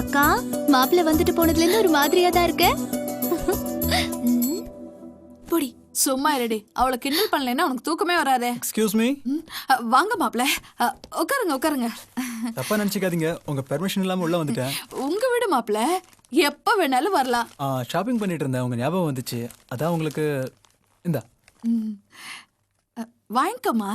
அக்கா, மாப்பிள்ள வந்துட்டு போனதுல இருந்து ஒரு மாதிரியா தான் இருக்க. போடி, சும்மா இருடி. அவளை கிண்டல் பண்ணலைன்னா உனக்கு தூக்கமே வராதே. Excuse me. வாங்க மாப்பிள்ள, உட்காருங்க உட்காருங்க. தப்பா நினைச்சுக்காதீங்க, உங்க பெர்மிஷன் இல்லாம உள்ள வந்துட்டேன். உங்க வீடு மாப்பிள்ள, எப்ப வேணாலும் வரலாம். ஷாப்பிங் பண்ணிட்டு இருந்தேன், உங்க ஞாபகம் வந்துச்சு, அதான் உங்களுக்கு. இந்தா வாங்கிக்கம்மா.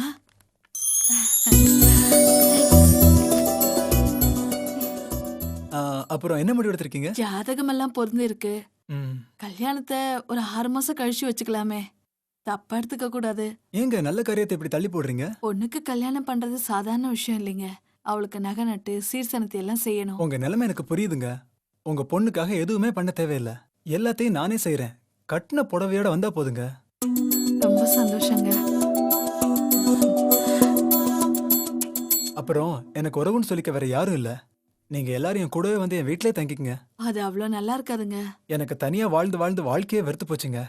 அப்புறம் என்ன முடிவு எடுத்திருக்கீங்க? ஜாதகம் எல்லாம் பொருந்து இருக்கு. ம். கல்யாணத்தை ஒரு 6 மாசம் கழிச்சு வச்சுக்கலாமே. தப்பா எடுத்துக்க கூடாது. ஏங்க நல்ல காரியத்தை இப்படி தள்ளி போடுறீங்க? பொண்ணுக்கு கல்யாணம் பண்றது சாதாரண விஷயம் இல்லைங்க. அவளுக்கு நகை நட்டு சீர்சனத்தை எல்லாம் செய்யணும். உங்க நிலைமை எனக்கு புரியுதுங்க. உங்க பொண்ணுக்காக எதுவுமே பண்ண தேவையில்லை, எல்லாத்தையும் நானே செய்யறேன். கட்டின புடவையோட வந்தா போதுங்க. ரொம்ப சந்தோஷங்க. அப்புறம் எனக்கு உறவுன்னு சொல்லிக்க வேற யாரும் இல்ல. நீங்க எல்லாரும் என் கூடவே வந்து என் வீட்டிலே தங்கிக்கங்க. அது அவ்வளவு நல்லா இருக்காதுங்க. எனக்கு தனியா வாழ்ந்து வாழ்ந்து வாழ்க்கையே வெறுத்து போச்சுங்க.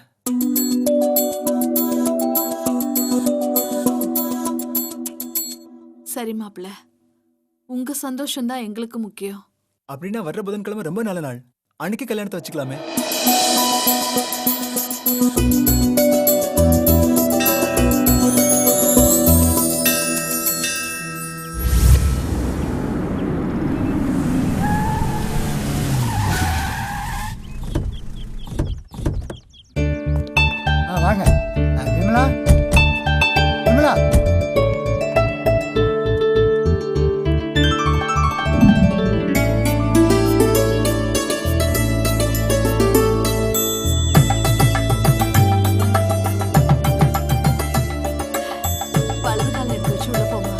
சரி மாப்பிள்ள, உங்க சந்தோஷம் தான் எங்களுக்கு முக்கியம். அப்படின்னா வர்ற புதன்கிழமை ரொம்ப நல்ல நாள், அன்னைக்கு கல்யாணத்தை வச்சுக்கலாமே. வாங்க. விமலா, விமலா. வலது கால எடுத்து வச்சு உள்ள போமா.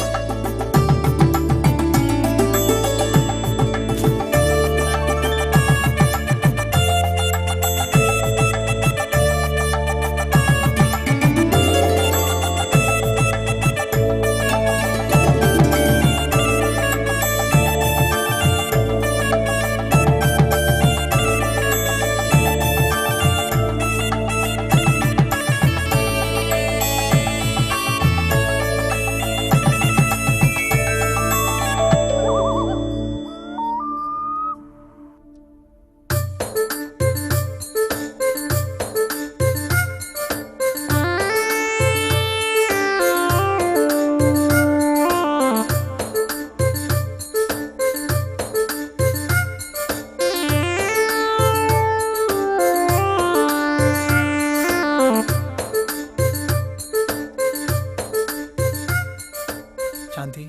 சாந்தி,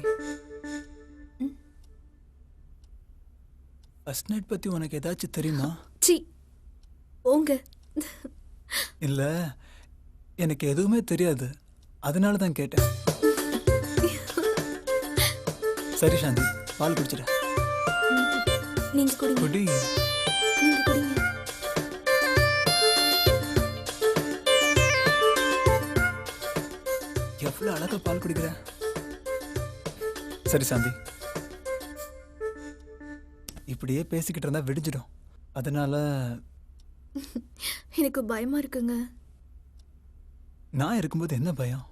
ஃபர்ஸ்ட் நைட் பத்தி உனக்கு ஏதாச்சும் தெரியுமா? சி, போங்க. இல்ல, எனக்கு எதுவுமே தெரியாது, அதனால தான் கேட்டேன். சரி சாந்தி, பால் குடிச்சிட. நீங்க குடிங்க. குடி. நீங்க குடிங்க. எவ்வளவு அழகா பால் குடிக்கிற. சரி சாந்தி, இப்படியே பேசிக்கிட்டு இருந்தா விடிஞ்சிடும், அதனால எனக்கு பயமா இருக்குங்க. நான் இருக்கும்போது என்ன பயம்?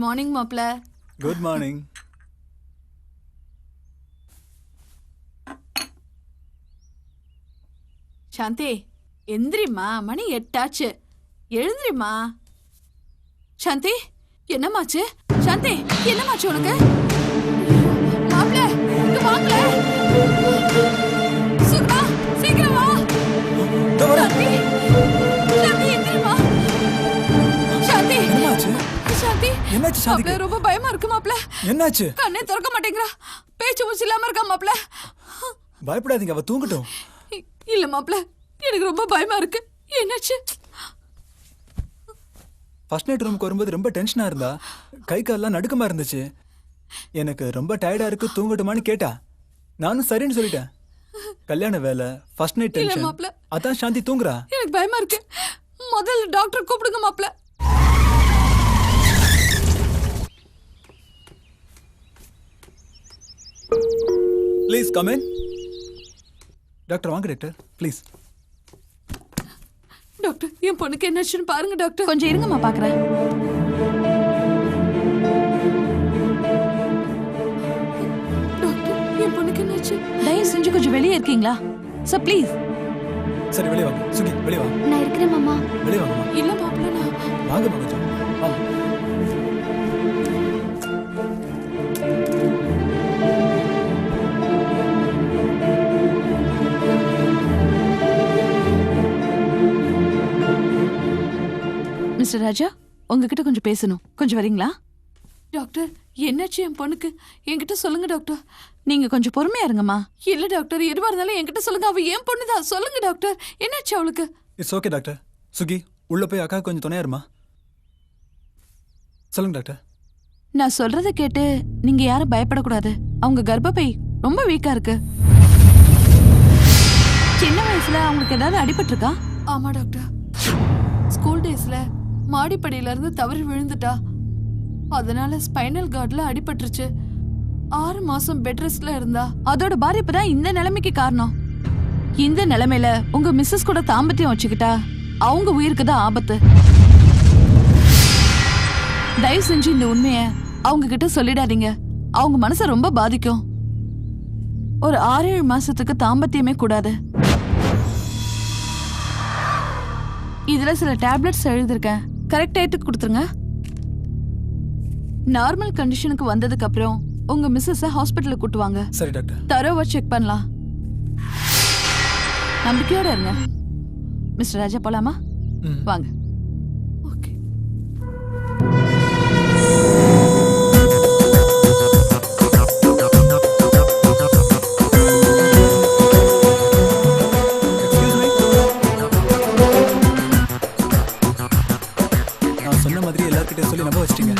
மார்னிங் மாப்ள. Good morning. சாந்தி எந்திரிம்மா, மணி 8 ஆச்சு. எழுந்திரிம்மா. சாந்தி என்னமாச்சு? சாந்தி என்னமாச்சு உனக்கு? மாப்ள இங்க வாங்க. சுகா சீக்கிரம் வா. சாந்தி சாந்தி எந்திரிம்மா. சாந்தி என்னாச்சு? சாந்தி என்னாச்சு சாந்திக்கு? மாப்ள ரொம்ப பயமா இருக்கு மாப்ள. என்னாச்சு? கண்ணே திறக்க மாட்டேங்கிறா. பேச்சு மூச்சு இல்லாம இருக்கா மாப்ள. பயப்படாதீங்க, அவ தூங்கட்டும். இல்ல மாப்ள, எனக்கு ரொம்ப பயமா இருக்கு. என்னாச்சு? ஃபர்ஸ்ட் நைட் ரூமுக்கு வரும்போது ரொம்ப டென்ஷனா இருந்தா, கை கால்லாம் நடுக்கமா இருந்துச்சு. எனக்கு ரொம்ப டயர்டா இருக்கு, தூங்கட்டுமான்னு கேட்டா. நானும் சரின்னு சொல்லிட்டேன். கல்யாண வேலை, ஃபர்ஸ்ட் நைட் இல்ல டென்ஷன், மாப்ள. அதான் சாந்தி தூங்குறா. எனக்கு பயமா இருக்கு. முதல்ல டாக்டர் கூப்பிடுங்க மாப்ள. Please come in. டாக்டர் வாங்க டாக்டர், ப்ளீஸ். டாக்டர் என் பொண்ணுக்கு என்னாச்சுன்னு பாருங்க டாக்டர். கொஞ்சம் இருங்கம்மா பாக்குறேன். டாக்டர் என் பொண்ணுக்கு என்னாச்சு? தயவு செஞ்சு கொஞ்சம் வெளியே இருக்கீங்களா சார் ப்ளீஸ்? சரி வெளியே வாங்க. சுகி வெளியே வாங்க. நான் இருக்கிறேன் மாமா. வெளியே வாங்கம்மா. இல்ல மாப்ள, நான் வாங்கம்மா கொஞ்சம் வாங்க. மிஸ்டர் ராஜா, உங்ககிட்ட கொஞ்சம் பேசணும். கொஞ்சம் வரீங்களா? டாக்டர் என்னாச்சு என் பொண்ணுக்கு? என்கிட்ட சொல்லுங்க டாக்டர். நீங்க கொஞ்சம் பொறுமையா இருங்கம்மா. இல்ல டாக்டர், எதுவா இருந்தாலும் என்கிட்ட சொல்லுங்க. அவ என் பொண்ணுதான். சொல்லுங்க டாக்டர், என்னாச்சு அவளுக்கு? It's okay doctor. சுகி உள்ள போய் அக்கா கொஞ்சம் துணையா இருமா. சொல்லுங்க டாக்டர். நான் சொல்றத கேட்டு நீங்க யாரும் பயப்படக்கூடாது. அவங்க கர்ப்பப்பை ரொம்ப வீக்கா இருக்கு. சின்ன வயசுல அவங்களுக்கு ஏதாவது அடிபட்டிருக்கா? ஆமா டாக்டர், ஸ்கூல் டேஸ்ல மாடிப்படியில இருந்து தவறி விழுந்துட்டா. அதனால ஸ்பைனல் கார்ட்ல அடிபட்டுருச்சு. 6 மாசம் பெட் ரெஸ்ட்ல இருந்தா. அதோட பாதிப்பு தான் இந்த நிலைமைக்கு காரணம். இந்த நிலைமையில உங்க மிஸ்ஸஸ் கூட தாம்பத்தியம் வச்சுக்கிட்டா அவங்க உயிருக்கு தான் ஆபத்து. தயவு செஞ்சு இந்த உண்மைய அவங்க கிட்ட சொல்லிடாதீங்க. அவங்க மனசை ரொம்ப பாதிக்கும். ஒரு 6-7 மாசத்துக்கு தாம்பத்தியமே கூடாது. இதுல சில டேப்லெட்ஸ் எழுதிருக்கேன், கரெக்ட் டயத்துக்கு கொடுத்துருங்க. நார்மல் கண்டிஷனுக்கு வந்ததுக்கு அப்புறம் உங்க மிஸ்ஸஸ் ஹாஸ்பிட்டலுக்கு கூட்டு வாங்க. சரி டாக்டர். தரோவா செக் பண்ணலாம். நம்பிக்கையோட இருங்க. மிஸ்டர் ராஜா போலாமா? ம். வாங்க. ஓகே. Excuse me. நான் சொன்ன மாதிரி எல்லார்கிட்டயும் சொல்லி நம்ப வச்சிட்டீங்க.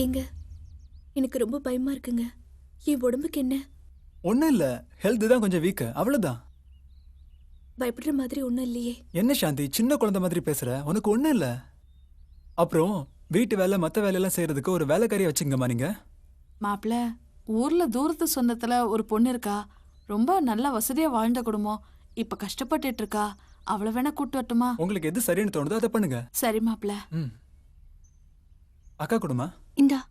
ஏங்க, எனக்கு ரொம்ப பயமா இருக்குங்க. என் உடம்புக்கு என்ன? ஒண்ணும் இல்ல, ஹெல்த் தான் கொஞ்சம் வீக், அவ்வளவுதான். பயப்படுற மாதிரி ஒண்ணும் இல்லையே. என்ன சாந்தி சின்ன குழந்தை மாதிரி பேசுற? உனக்கு ஒண்ணும் இல்ல. அப்புறம் வீட்டு வேலை மத்த வேலையெல்லாம் செய்யறதுக்கு ஒரு வேலைக்காரியை வச்சுங்கம்மா நீங்க. மாப்பிள்ள, ஊர்ல தூரத்து சொந்தத்துல ஒரு பொண்ணு இருக்கா. ரொம்ப நல்ல வசதியா வாழ்ந்த குடும்பம். இப்ப கஷ்டப்பட்டுட்டு இருக்கா. அவளை வேணா கூட்டு வரட்டுமா? உங்களுக்கு எது சரின்னு தோணுதோ அதை பண்ணுங்க. சரி மாப்பிள்ள. ம். அக்கா கொடுமா. இந்தா.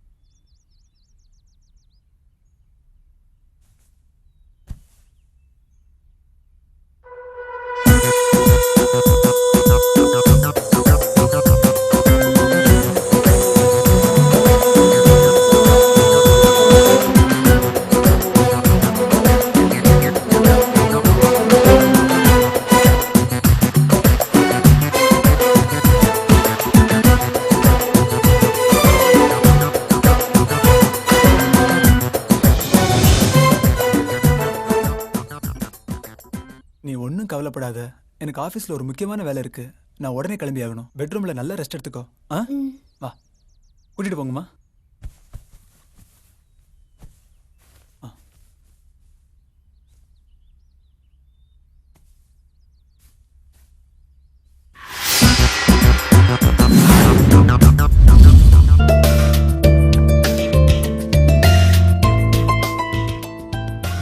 நீ ஒன்றும் கவலைப்படாத. எனக்கு ஆஃபீஸில் ஒரு முக்கியமான வேலை இருக்கு. நான் உடனே கிளம்பி ஆகணும். பெட்ரூமில் நல்லா ரெஸ்ட் எடுத்துக்கோ. ஆ வா, கூட்டிட்டு போங்கம்மா.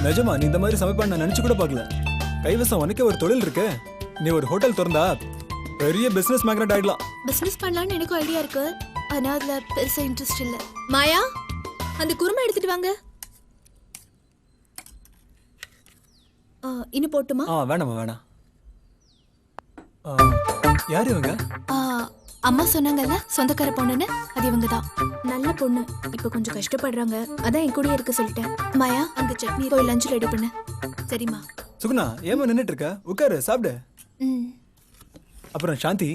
நிஜமா நீ இந்த மாதிரி சமைப்பான்னு நான் நினைச்சு கூட பார்க்கல. கைவசம் உனக்கே ஒரு தொழில் இருக்கு. நீ ஒரு ஹோட்டல் திறந்தா பெரிய பிசினஸ் மேக்னட் ஆயிடலாம். பிசினஸ் பண்ணலாம்னு எனக்கும் ஐடியா இருக்கு. ஆனா அதுல பெருசா இன்ட்ரெஸ்ட் இல்ல. மாயா, அந்த குருமா எடுத்துட்டு வாங்க. இன்னும் போட்டுமா? வேணாமா வேணாம். யார் இவங்க? அம்மா சொன்னாங்கல்ல சொந்தக்கார பொண்ணுன்னு, அது இவங்க தான். நல்ல பொண்ணு, இப்ப கொஞ்சம் கஷ்டப்படுறாங்க. அதான் என் கூடயே இருக்க சொல்லிட்டேன். மாயா, அங்க சட்னி போய் லஞ்ச் ரெடி பண்ணு. சரிம்மா. சுகுணா, ஏமா நின்னுட்டு இருக்க? உட்காரு, சாப்பிடு. அப்புறம் சாந்தி,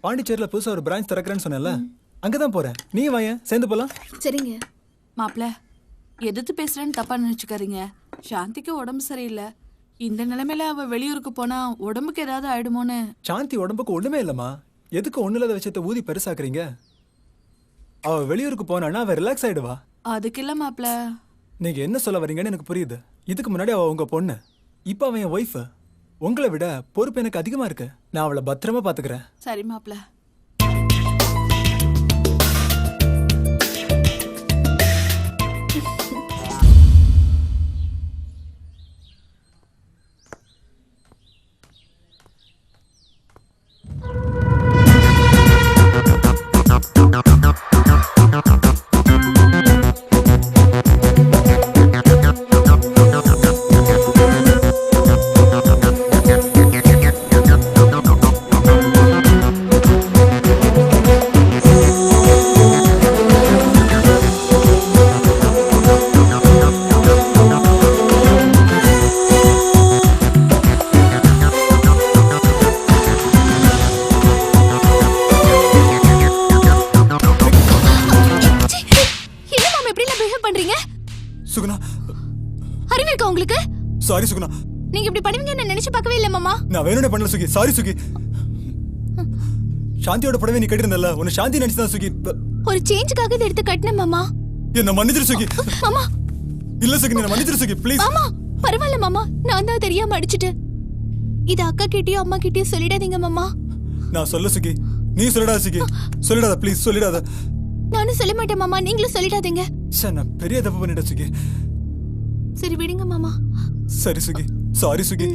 பாண்டிச்சேரியில புதுசா ஒரு பிரான்ச் திறக்கிறேன்னு சொன்னல, அங்கதான் போறேன். நீ வாயேன், சேர்ந்து போலாம். சரிங்க. மாப்பிள்ள, எதிர்த்து பேசுறேன்னு தப்பா நினைச்சுக்காதீங்க. சாந்திக்கு உடம்பு சரியில்லை. இந்த நிலைமையில அவ வெளியூருக்கு போனா உடம்புக்கு ஏதாவது ஆயிடுமோன்னு. சாந்தி உடம்புக்கு ஒண்ணுமே இல்லம்மா. எதுக்கு ஒண்ணு இல்லாத விஷயத்த ஊதி பெருசாக்குறீங்க? அவ வெளியூருக்கு போனான்னா அவ ரிலாக்ஸ் ஆயிடுவா. அதுக்கு இல்ல மாப்பிள்ள. நீங்க என்ன சொல்ல வரீங்கன்னு எனக்கு புரியுது. இதுக்கு முன்னாடி அவ உங்க பொண்ணு, இப்ப அவன் என் ஒய்ஃப். உங்களை விட பொறுப்பு எனக்கு அதிகமா இருக்கு. நான் அவளை பத்திரமா பாத்துக்கிறேன். சரி மாப்பிள்ள. சாரி சுகுணா. நீங்க இப்படி பண்ணுவீங்கன்னு நான் நினைச்சு பார்க்கவே இல்ல மாமா. நான் வேணும்னே பண்ணல சுகி. சாரி சுகி. சாந்தியோட படவே நீ கட்டிருந்தல, உன்னை சாந்தி நினைச்சுதான் சுகி. ஒரு சேஞ்சுக்காக இதை எடுத்து கட்டினேன் மாமா. என்ன மன்னிச்சிரு சுகி. மாமா. இல்ல சுகி, என்ன மன்னிச்சிரு சுகி ப்ளீஸ். மாமா, பரவாயில்ல மாமா. நான் தான் தெரியாம அடிச்சிட்டேன். இது அக்கா கிட்டயும் அம்மா கிட்டயும் சொல்லிடாதீங்க மாமா. நான் சொல்ல சுகி. நீ சொல்லிடாத சுகி. சொல்லிடாத ப்ளீஸ், சொல்லிடாத. நானும் சொல்ல மாட்டேன் மாமா, நீங்களும் சொல்லிடாதீங்க. நான் பெரிய தப்பு பண்ணிட்டேன் சுகி. சரி விடுங்க மாமா. சரி சுகி. சாரி சுகி.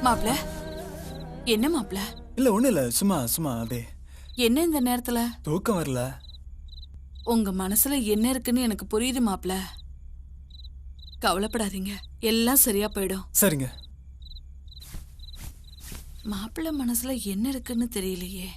மாப்ள, என்ன மாப்ள? இல்ல ஒண்ணு இல்ல, சும்மா சும்மா அப்படியே. என்ன இந்த நேரத்துல? தூக்கம் வரல. உங்க மனசுல என்ன இருக்குன்னு எனக்கு புரியுது மாப்ள. கவலைப்படாதீங்க, எல்லாம் சரியா போயிடும். சரிங்க. மாப்பிள்ள மனசுல என்ன இருக்குன்னு தெரியலையே.